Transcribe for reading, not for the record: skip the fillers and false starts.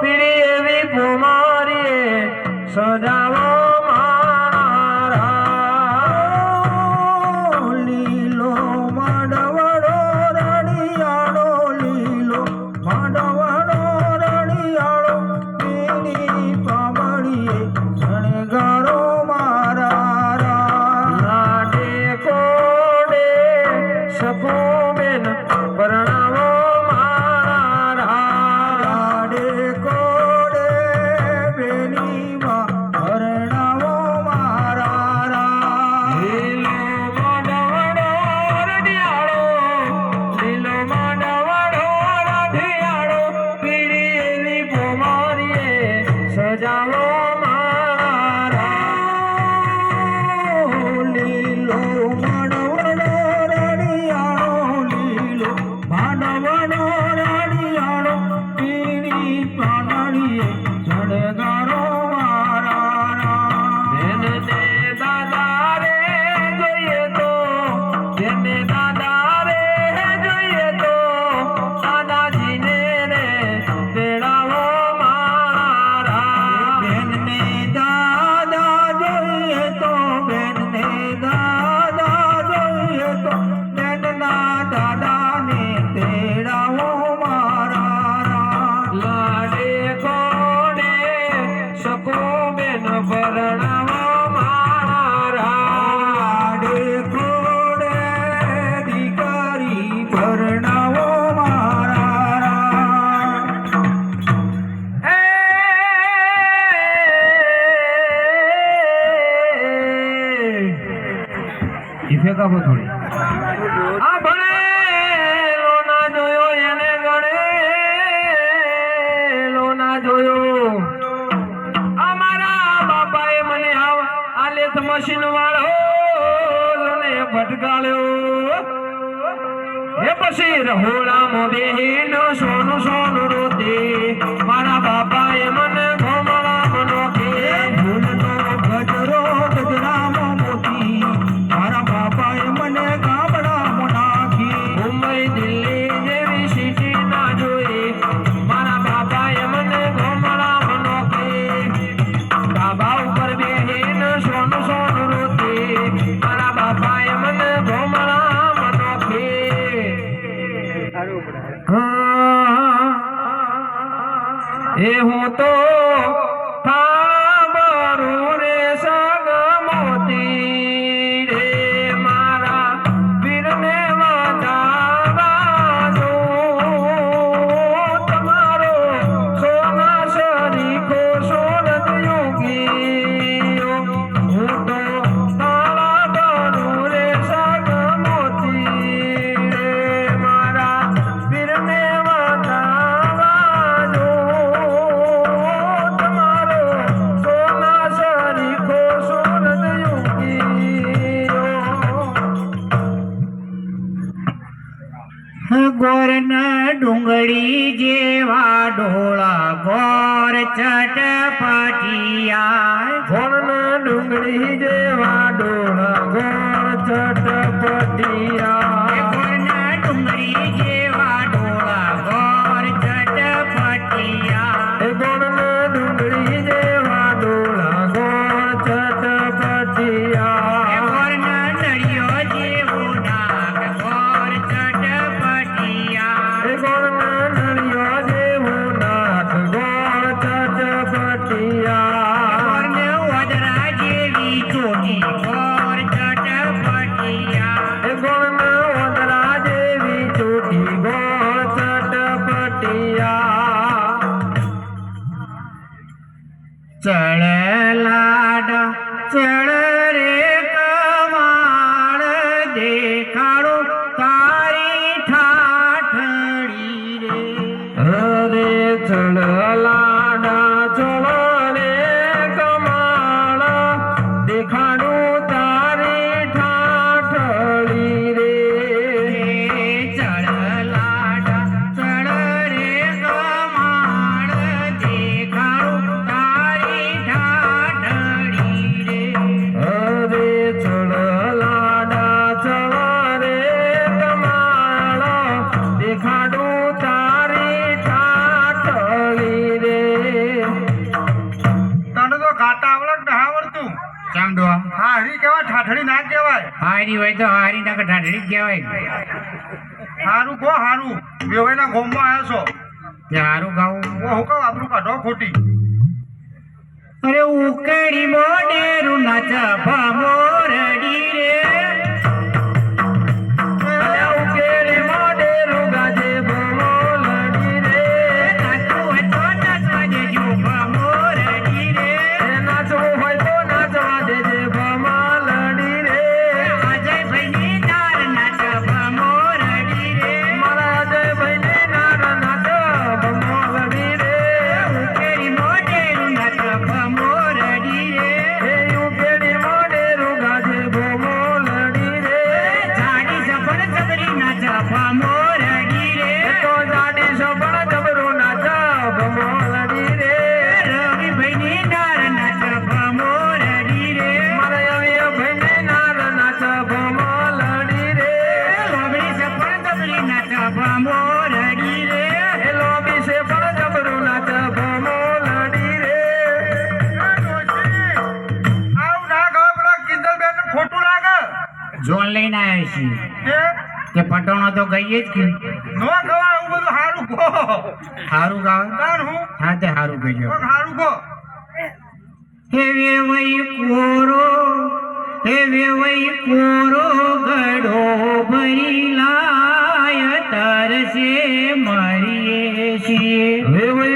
પીડી એવી ભૂમારીએ સજાવો લીલો માંડવડો રણિયાળો લીલો માંડવડો રણિયાળો પીળી પામડીએ શણગારો મારા લાડે કોડે સખુબેન પરણાવો મારા લાડે કોડે બેનીમાં પરણાવો મારા લીલો માંડવડો રણિયાળો લીલો માંડવડો રણિયાળો પીળી એવી ભૂમારીએ સજાવો લીલો માંડવડો રણિયાળો લીલો માંડવડો રણિયાળો પીળી પાનડીએ શણગારો મારા બેનને દાદા રે જોઈએ તો બેનને દાદા રે જોઈએ તો દાદાજીને રે તેડાવો મારા બેનને દાદા જોઈએ તો બેનને દાદા જોઈએ તો બેનના દાદાને તેડાવો મારા લાડે કોડે સખુબેન પરણાવો મારા લાડે કોડે દીકરી પરણાવો મારા ઇફેક્ટ આપો થોડી આ ભણેલો ના જોયો એને ગણેલો ના જોયો અમારા બાપાએ મને આ લેથ મશીન વાળો ને ભટકાળ્યો એ પછી રહોડામાં બેહીને સોનું સોનું રોતે મારા બાપાએ મને ઘોમળામાં નોખે ફૂલનો ગજરો ગજરામાં મોતી મારા બાપાએ મને ગામડામાં નાખી મુંબઈ દિલ્હી જેવી સિટી ના જોઈ મારા બાપાએ મને ઘોમળામાં નોખે ધાબા ઉપર બેહીને સોનું સોનું રોતે મારા બાપાએ મને ઘોમળામાં નોખે એ હું તો થાંભરું રે સગમોતી રે મારા વીરને વધાવા દો તમારો સોના શરીખો સોરદ યોગીઓ હું તો થાંભરું રે સગમોતી રે મારા વીરને વધાવા દો તમારો સોના શરીખો સોરદ યોગીઓ ગોરના ડુંગળી જેવા ડોળા ગોર ચટપટિયા ઘોણના ડુંગળી જેવા ડોળા ગોળ ચટપટિયા ગોરના ડુંગળી જેવા ડોળા ગોર ચટપટિયા એ ગોળના ડુંગળી જેવા ડોળા ગોળ ચટપટિયા ગોરના નળિયો જેવું નાક ગોર ચટપટિયા એ ગોળના નળિયો જેવું નાક ગોળ ચટપટિયા ગોરને વદરા જેવી ચોટી ગોર ચટપટિયા એ ગોળના વદરા જેવી ચોટી ગોળ ચટપટિયા ચળ લાડા ચળ રે કમાળ દેખાડો તારી ઠાઠડી રે હરે ચળ લાડા ચળ રે કમાળ દેખાડું તારી ઠાઠળી રે ચળ લાડા ચળ રે કમાળ દેખાડો તારી ઠાઠડી ઠાઠડી ના કહેવાય. હારી હોય તો હારી ના ઠાઠડી જ કહેવાય. હારું કહો હારું. વેવાઈના ગોમમાં આવ્યો છો. તે હારું ગાવું. ઓ હું કહું આપણું કાઢો ખોટી. અરે ઉકળી મોઢેરું નાચ ભમોરડી રે. અરે ઉકેલી મોઢેરું ગાજે ભમોલડી રે. નાચવું હોય તો નાચવા દેજો ભમોરડી રે. એ નાચવું હોય તો નાચવા દેજે ભમોલડી રે. અજયભાઈની નાર નાચ ભમોરડી રે. મારા અજયભાઈને નાર નાચ ભમોલડી રે. ઉકેળી મોઢેરું નાચ ભમોરડી રે. એ ઉકેલી મોઢેરું ગાજે ભમોલડી રે. જાડી જબર જબરી નાચ ભમોરડી રે. એ તો જાડી સબળ જબરું નાચ ભમોલડી રે. રવિભાઈની નાર નાચ ભમોરડી રે. મારા અવિયાભાઈને નાર નાચ ભમોલડી રે. લોબડી સફળ જબરી નાચ ભમોરડી રે. એ લોબી છે પણ જબરું નાચ ભમોલડી રે. આવું ના કહો પેલા કિંજલબેનને ખોટું લાગે. જોન લઈને આવ્યા છીએ. કે તે પટોણો તો ગઈએ જ કે ન ખવાય એવું બધું હારું કહો. હારું ગાવ. તાર હું હા તે હારું કહેજો. કોક હારું કહો. હે વેવઈ કોરો ગડો ભરી લાય તરસે મરીએ છીએ. વેવઈ